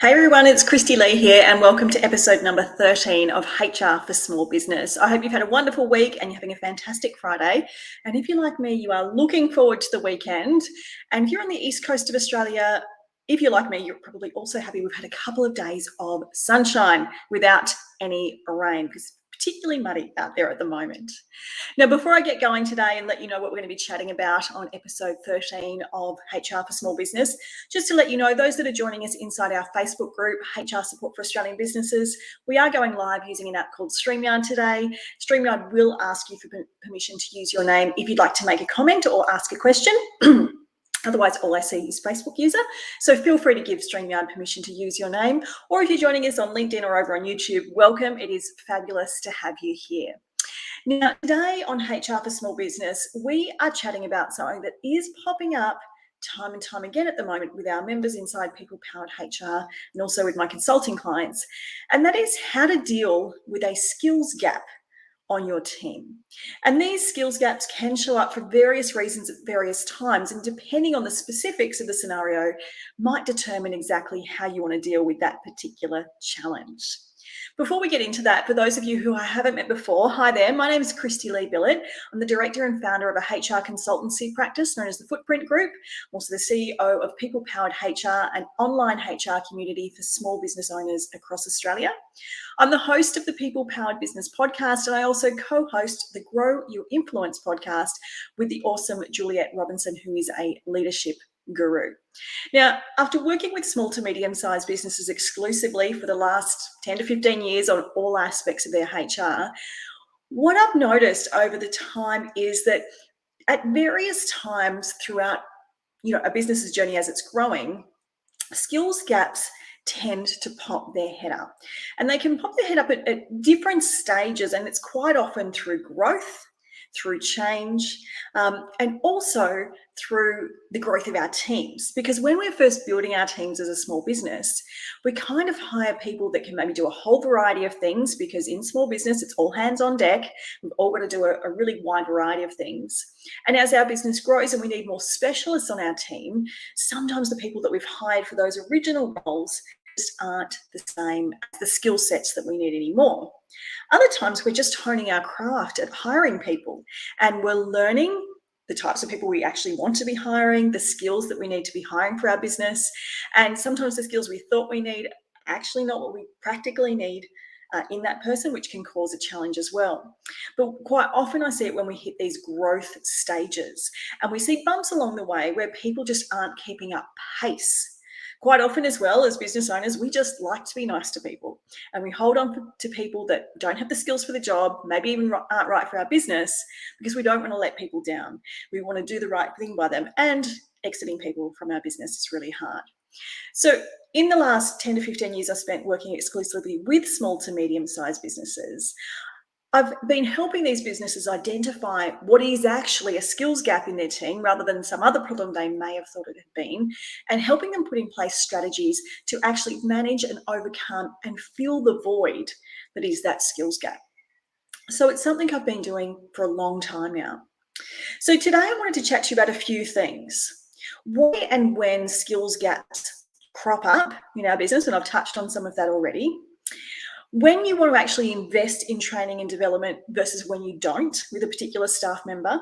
Hey everyone, it's Kristy-Lee here and welcome to episode number 13 of HR for Small Business. I hope you've had a wonderful week and you're having a fantastic Friday. And if you're like me, you are looking forward to the weekend. And if you're on the east coast of Australia, if you're like me, you're probably also happy we've had a couple of days of sunshine without any rain because it's particularly muddy out there at the moment. Now, before I get going today and let you know what we're going to be chatting about on episode 13 of HR for Small Business, just to let you know, those that are joining us inside our Facebook group, HR Support for Australian Businesses, we are going live using an app called StreamYard today. StreamYard will ask you for permission to use your name if you'd like to make a comment or ask a question. Otherwise, all I see is Facebook user. So feel free to give StreamYard permission to use your name. Or if you're joining us on LinkedIn or over on YouTube, welcome. It is fabulous to have you here. Now, today on HR for Small Business, we are chatting about something that is popping up time and time again at the moment with our members inside People Powered HR and also with my consulting clients. And that is how to deal with a skills gap on your team. And these skills gaps can show up for various reasons at various times, and depending on the specifics of the scenario, might determine exactly how you want to deal with that particular challenge. Before we get into that, for those of you who I haven't met before, hi there, my name is Kristy-Lee. I'm the director and founder of a HR consultancy practice known as the Footprint Group. I'm also the CEO of People Powered HR, an online HR community for small business owners across Australia. I'm the host of the People Powered Business podcast, and I also co-host the Grow Your Influence podcast with the awesome Juliet Robinson, who is a leadership guru. Now, after working with small to medium-sized businesses exclusively for the last 10 to 15 years on all aspects of their HR, what I've noticed over the time is that at various times throughout, a business's journey as it's growing, skills gaps tend to pop their head up. And they can pop their head up at different stages, and it's quite often through growth, through change, and also through the growth of our teams. Because when we're first building our teams as a small business, we kind of hire people that can maybe do a whole variety of things, because in small business, it's all hands on deck. We've all got to do a really wide variety of things. And as our business grows and we need more specialists on our team, sometimes the people that we've hired for those original roles just aren't the same as the skill sets that we need anymore. Other times we're just honing our craft at hiring people, and we're learning the types of people we actually want to be hiring, the skills that we need to be hiring for our business. And sometimes the skills we thought we need actually not what we practically need in that person, which can cause a challenge as well. But quite often I see it when we hit these growth stages, and we see bumps along the way where people just aren't keeping up pace. Quite often as well, as business owners, we just like to be nice to people, and we hold on to people that don't have the skills for the job, maybe even aren't right for our business, because we don't want to let people down. We want to do the right thing by them, and exiting people from our business is really hard. So in the last 10 to 15 years, I've spent working exclusively with small to medium-sized businesses. I've been helping these businesses identify what is actually a skills gap in their team rather than some other problem they may have thought it had been, and helping them put in place strategies to actually manage and overcome and fill the void that is that skills gap. So it's something I've been doing for a long time now. So today I wanted to chat to you about a few things. Why and when skills gaps crop up in our business, and I've touched on some of that already. When you want to actually invest in training and development versus when you don't with a particular staff member.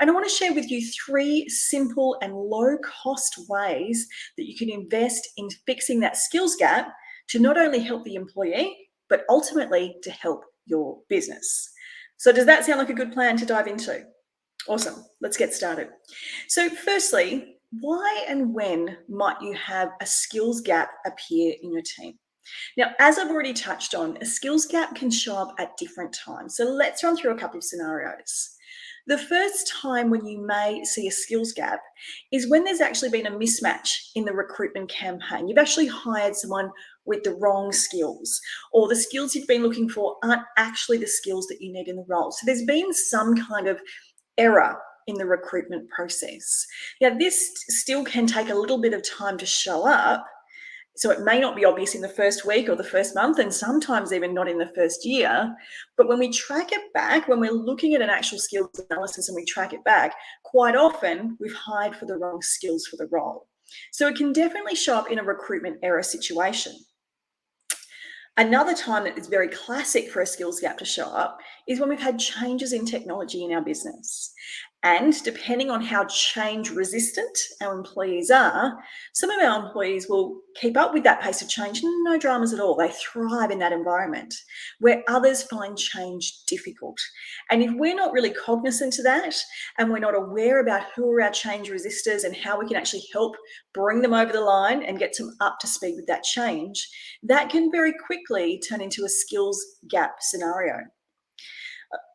And I want to share with you 3 simple and low-cost ways that you can invest in fixing that skills gap to not only help the employee, but ultimately to help your business. So does that sound like a good plan to dive into? Awesome. Let's get started. So firstly, why and when might you have a skills gap appear in your team? Now, as I've already touched on, a skills gap can show up at different times. So let's run through a couple of scenarios. The first time when you may see a skills gap is when there's actually been a mismatch in the recruitment campaign. You've actually hired someone with the wrong skills, or the skills you've been looking for aren't actually the skills that you need in the role. So there's been some kind of error in the recruitment process. Now, this still can take a little bit of time to show up. So it may not be obvious in the first week or the first month, and sometimes even not in the first year. But when we track it back, when we're looking at an actual skills analysis and we track it back, quite often we've hired for the wrong skills for the role. So it can definitely show up in a recruitment error situation. Another time that is very classic for a skills gap to show up is when we've had changes in technology in our business. And depending on how change resistant our employees are, some of our employees will keep up with that pace of change, no dramas at all. They thrive in that environment, where others find change difficult. And if we're not really cognizant of that, and we're not aware about who are our change resistors and how we can actually help bring them over the line and get them up to speed with that change, that can very quickly turn into a skills gap scenario.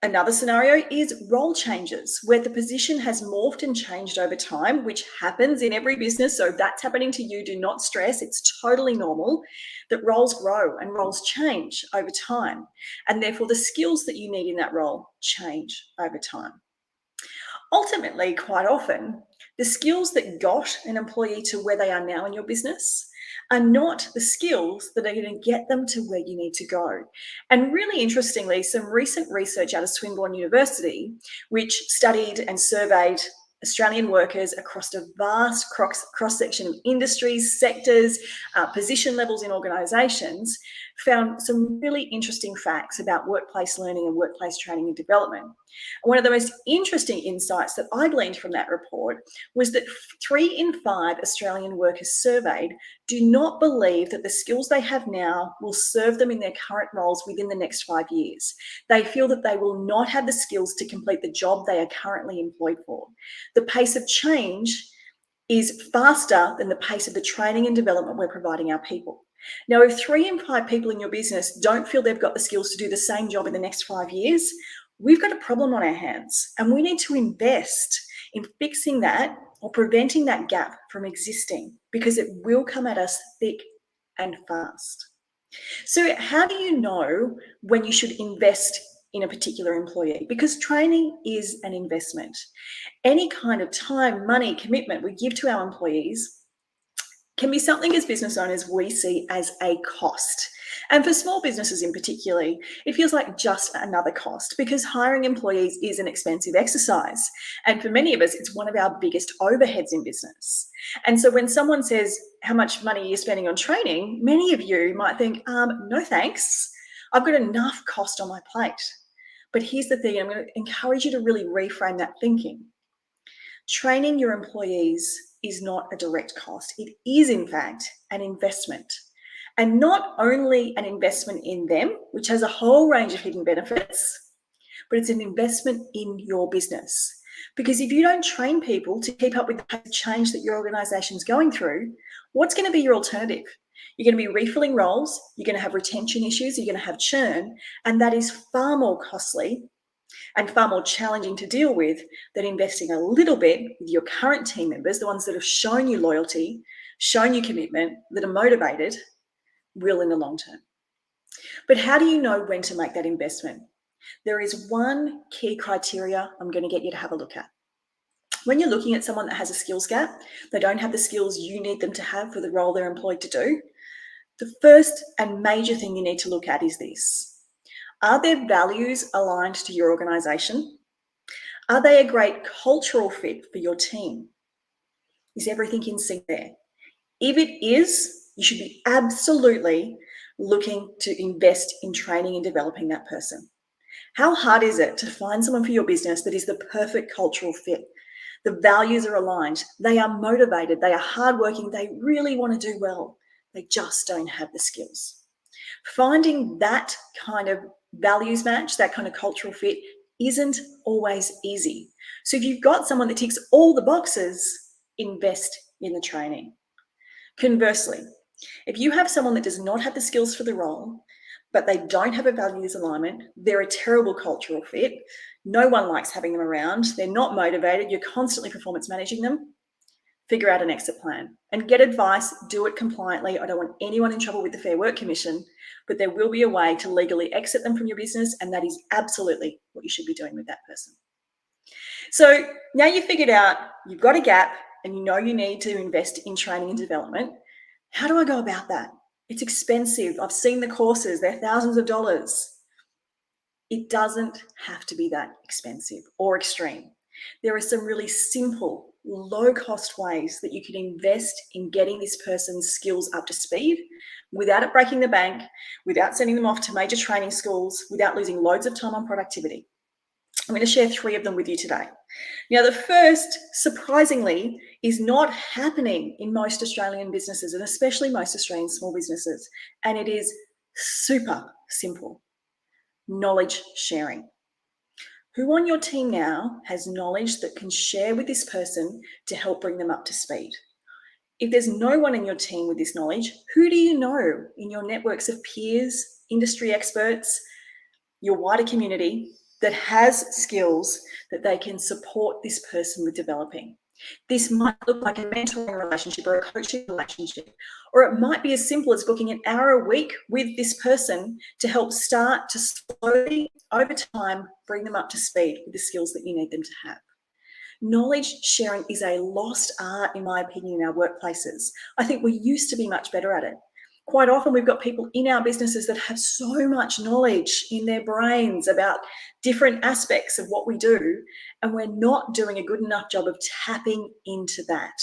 Another scenario is role changes, where the position has morphed and changed over time, which happens in every business. So if that's happening to you, do not stress. It's totally normal that roles grow and roles change over time. And therefore, the skills that you need in that role change over time. Ultimately, quite often, the skills that got an employee to where they are now in your business are not the skills that are going to get them to where you need to go. And really interestingly, some recent research out of Swinburne University, which studied and surveyed Australian workers across a vast cross-section of industries, sectors, position levels in organisations, found some really interesting facts about workplace learning and workplace training and development. And one of the most interesting insights that I gleaned from that report was that 3 in 5 Australian workers surveyed do not believe that the skills they have now will serve them in their current roles within the next 5 years. They feel that they will not have the skills to complete the job they are currently employed for. The pace of change is faster than the pace of the training and development we're providing our people. Now, if 3 in 5 people in your business don't feel they've got the skills to do the same job in the next 5 years, we've got a problem on our hands, and we need to invest in fixing that or preventing that gap from existing, because it will come at us thick and fast. So how do you know when you should invest in a particular employee? Because training is an investment. Any kind of time, money, commitment we give to our employees can be something as business owners we see as a cost. And for small businesses in particular, it feels like just another cost, because hiring employees is an expensive exercise. And for many of us, it's one of our biggest overheads in business. And so when someone says, how much money are you spending on training? Many of you might think, no thanks. I've got enough cost on my plate. But here's the thing, I'm going to encourage you to really reframe that thinking. Training your employees is not a direct cost. It is, in fact, an investment. And not only an investment in them, which has a whole range of hidden benefits, but it's an investment in your business. Because if you don't train people to keep up with the change that your organization's going through, what's going to be your alternative? You're going to be refilling roles, you're going to have retention issues, you're going to have churn, and that is far more costly and far more challenging to deal with than investing a little bit with your current team members, the ones that have shown you loyalty, shown you commitment, that are motivated, will in the long term. But how do you know when to make that investment? There is one key criteria I'm going to get you to have a look at. When you're looking at someone that has a skills gap, they don't have the skills you need them to have for the role they're employed to do, the first and major thing you need to look at is this. Are their values aligned to your organization? Are they a great cultural fit for your team? Is everything in sync there? If it is, you should be absolutely looking to invest in training and developing that person. How hard is it to find someone for your business that is the perfect cultural fit? The values are aligned. They are motivated. They are hardworking. They really want to do well. They just don't have the skills. Finding that kind of values match, that kind of cultural fit, isn't always easy. So if you've got someone that ticks all the boxes, invest in the training. Conversely, if you have someone that does not have the skills for the role, but they don't have a values alignment, they're a terrible cultural fit, no one likes having them around, they're not motivated, you're constantly performance managing them, figure out an exit plan and get advice, do it compliantly. I don't want anyone in trouble with the Fair Work Commission, but there will be a way to legally exit them from your business, and that is absolutely what you should be doing with that person. So now you've figured out you've got a gap and you know you need to invest in training and development. How do I go about that? It's expensive. I've seen the courses. They're thousands of dollars. It doesn't have to be that expensive or extreme. There are some really simple low-cost ways that you can invest in getting this person's skills up to speed without it breaking the bank, without sending them off to major training schools, without losing loads of time on productivity. I'm going to share 3 of them with you today. Now, the first, surprisingly, is not happening in most Australian businesses, and especially most Australian small businesses, and it is super simple: knowledge sharing. Who on your team now has knowledge that can share with this person to help bring them up to speed? If there's no one in your team with this knowledge, who do you know in your networks of peers, industry experts, your wider community that has skills that they can support this person with developing? This might look like a mentoring relationship or a coaching relationship, or it might be as simple as booking an hour a week with this person to help start to slowly, over time, bring them up to speed with the skills that you need them to have. Knowledge sharing is a lost art, in my opinion, in our workplaces. I think we used to be much better at it. Quite often we've got people in our businesses that have so much knowledge in their brains about different aspects of what we do, and we're not doing a good enough job of tapping into that.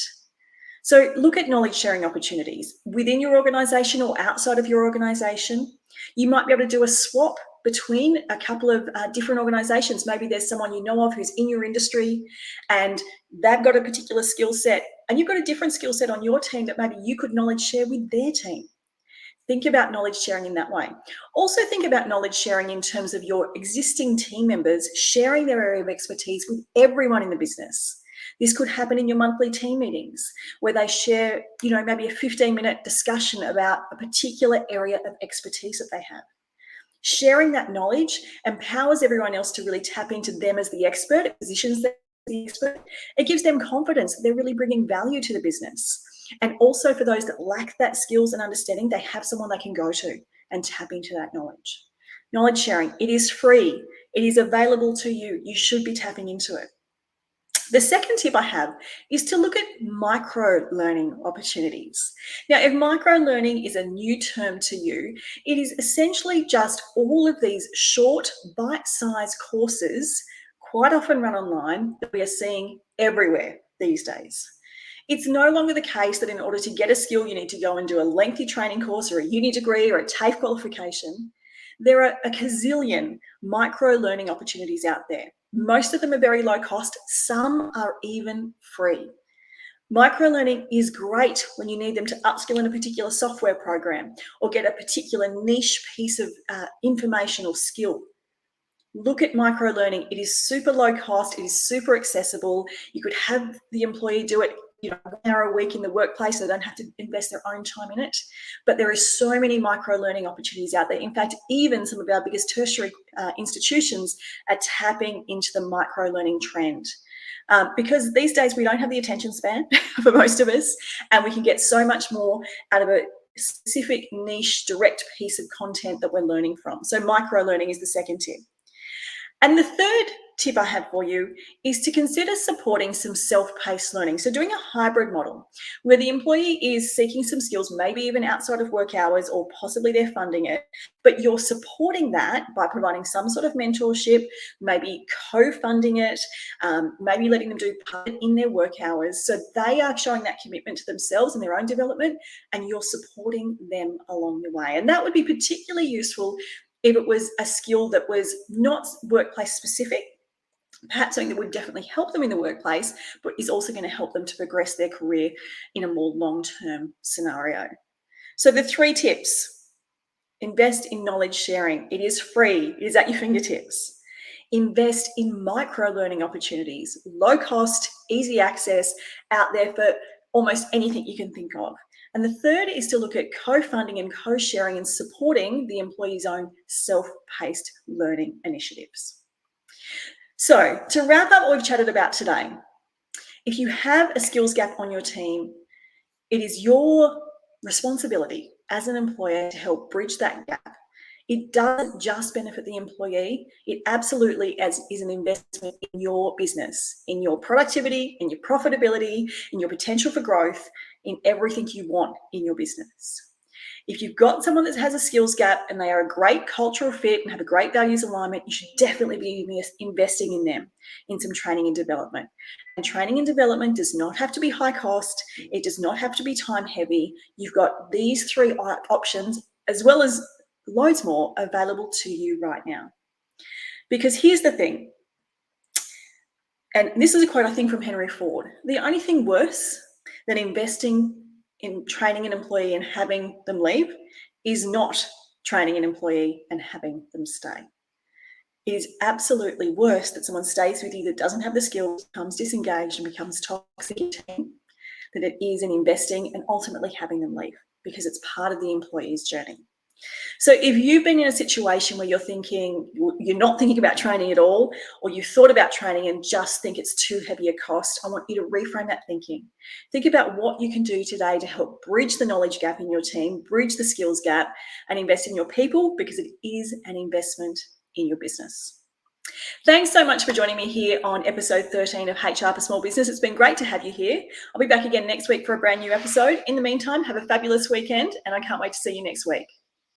So look at knowledge sharing opportunities within your organization or outside of your organization. You might be able to do a swap between a couple of different organizations. Maybe there's someone you know of who's in your industry and they've got a particular skill set and you've got a different skill set on your team that maybe you could knowledge share with their team. Think about knowledge sharing in that way. Also think about knowledge sharing in terms of your existing team members sharing their area of expertise with everyone in the business. This could happen in your monthly team meetings where they share, maybe a 15-minute discussion about a particular area of expertise that they have. Sharing that knowledge empowers everyone else to really tap into them as the expert. It positions them as the expert. It gives them confidence that they're really bringing value to the business. And also for those that lack that skills and understanding, they have someone they can go to and tap into that knowledge. Knowledge sharing, it is free. It is available to you. You should be tapping into it. The second tip I have is to look at micro-learning opportunities. Now, if micro-learning is a new term to you, it is essentially just all of these short, bite-sized courses, quite often run online, that we are seeing everywhere these days. It's no longer the case that in order to get a skill, you need to go and do a lengthy training course or a uni degree or a TAFE qualification. There are a gazillion micro-learning opportunities out there. Most of them are very low cost. Some are even free. Micro-learning is great when you need them to upskill in a particular software program or get a particular niche piece of information or skill. Look at micro-learning. It is super low cost. It is super accessible. You could have the employee do it 1 hour a week in the workplace. They don't have to invest their own time in it. But there is so many micro-learning opportunities out there. In fact, even some of our biggest tertiary institutions are tapping into the micro-learning trend. Because these days we don't have the attention span for most of us, and we can get so much more out of a specific niche direct piece of content that we're learning from. So micro-learning is the second tip. And the third tip I have for you is to consider supporting some self-paced learning. So doing a hybrid model where the employee is seeking some skills, maybe even outside of work hours, or possibly they're funding it, but you're supporting that by providing some sort of mentorship, maybe co-funding it, maybe letting them do part in their work hours. So they are showing that commitment to themselves and their own development, and you're supporting them along the way. And that would be particularly useful if it was a skill that was not workplace specific, perhaps something that would definitely help them in the workplace, but is also going to help them to progress their career in a more long-term scenario. So the 3 tips: invest in knowledge sharing. It is free. It is at your fingertips. Invest in micro-learning opportunities, low cost, easy access, out there for almost anything you can think of. And the third is to look at co-funding and co-sharing and supporting the employee's own self-paced learning initiatives. So to wrap up what we've chatted about today, if you have a skills gap on your team, it is your responsibility as an employer to help bridge that gap. It doesn't just benefit the employee, it absolutely is an investment in your business, in your productivity, in your profitability, in your potential for growth, in everything you want in your business. If you've got someone that has a skills gap and they are a great cultural fit and have a great values alignment, you should definitely be investing in them in some training and development. And training and development does not have to be high cost. It does not have to be time heavy. You've got these three options, as well as loads more, available to you right now. Because here's the thing, and this is a quote I think from Henry Ford: the only thing worse than investing in training an employee and having them leave is not training an employee and having them stay. It is absolutely worse that someone stays with you that doesn't have the skills, becomes disengaged and becomes toxic in team, than it is in investing and ultimately having them leave, because it's part of the employee's journey. So if you've been in a situation where you're not thinking about training at all, or you thought about training and just think it's too heavy a cost, I want you to reframe that thinking. Think about what you can do today to help bridge the knowledge gap in your team, bridge the skills gap, and invest in your people, because it is an investment in your business. Thanks so much for joining me here on episode 13 of HR for Small Business. It's been great to have you here. I'll be back again next week for a brand new episode. In the meantime, have a fabulous weekend, and I can't wait to see you next week.